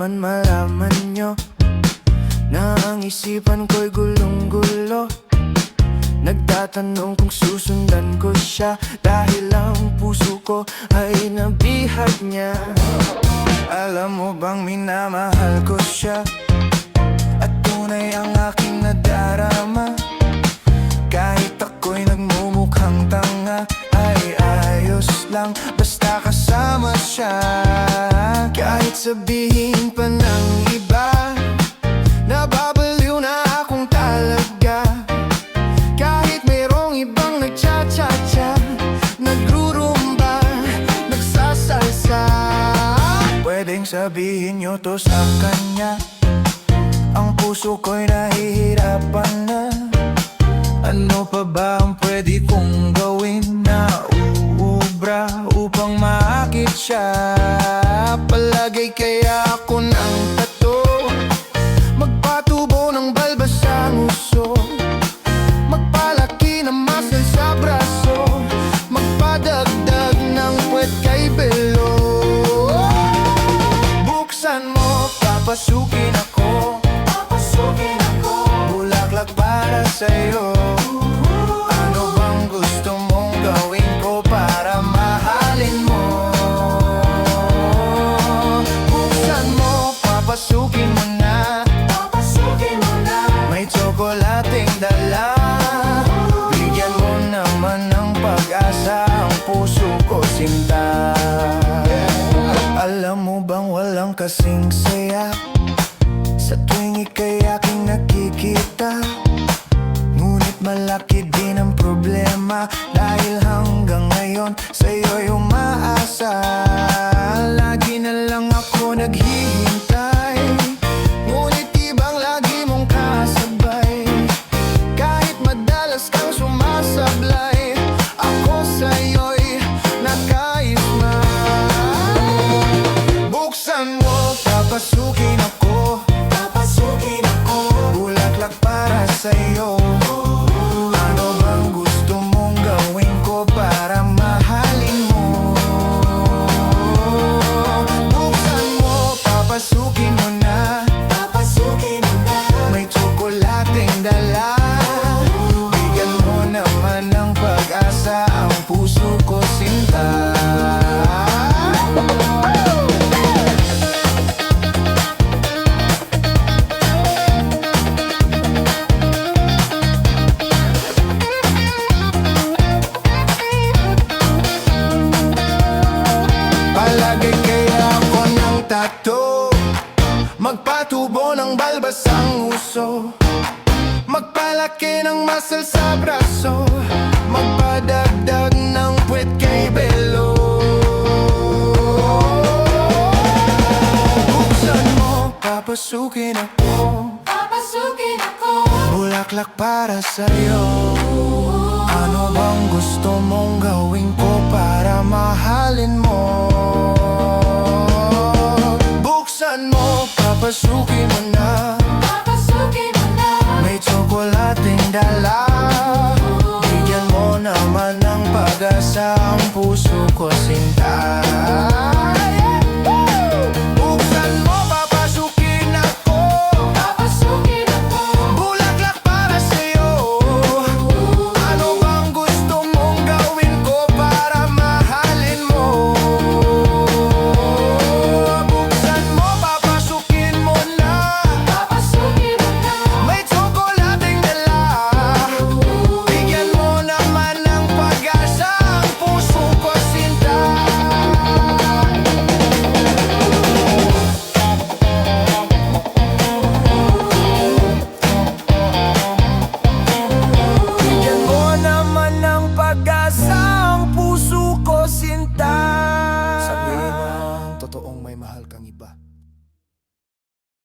naman malaman nyo na ang isipan ko'y gulong-gulo. Nagtatanong kung susundan ko siya, dahil ang puso ko ay nabihag niya. Alam mo bang minamahal ko siya, at tunay ang aking nadarama. Kahit ako'y nagmumukhang tanga, ay ayos lang basta kasama siya. Kahit sabihin pa ng iba, nababaliw na akong talaga. Kahit mayroong ibang nagcha-cha-cha, nagrurumba, nagsasalsa. Pwedeng sabihin nyo to sa kanya, ang puso ko'y nahihirapan na. Ano pa ba ang pwede kong gawin na uubra upang maakit siya? Palagay kaya ako ng tato, magpatubo ng balbas sa nguso, magpalaki ng muscle sa braso, magpadagdag ng puwet kay belo. Buksan mo, papasukin ako, bulaklak para sa'yo. Ano bang gusto mong gawin ko para mahalin mo? Buksan mo, papasukin mo na, may tsokolating dala. Bigyan mo naman ng pag-asa ang puso ko, sinta. Alam mo bang walang kasing saya sa tuwing ika'y aking nakikita? Ngunit malaki din ang problema, dahil hanggang ngayon sa'yo'y umaasa. Lagi na lang ako naghihintay, ngunit ibang lagi mong kasabay. Kahit madalas kang sumasablay, ako sa'yo'y nakaisma. Buksan mo, papasukin ako, bulaklak para sa'yo. Ano bang gusto mong gawin ko para mahalin mo? Buksan mo, papasukin mo na, may tsokolating dala. Bigyan mo naman ng pag-asa ang puso ko, sinta. Palagay kaya ako ng tato, magpatubo ng balbas ang uso, magpalaki ng muscle sa braso, magpadagdag ng puwet kay belo. Buksan mo, papasukin ako, bulaklak para sa'yo. Ano bang gusto mong gawin ko para mahalin mo? Buksan mo, papasukin mo na, may tsokolating dala. Bigyan mo naman ng pag-asa ang puso ko, sinta.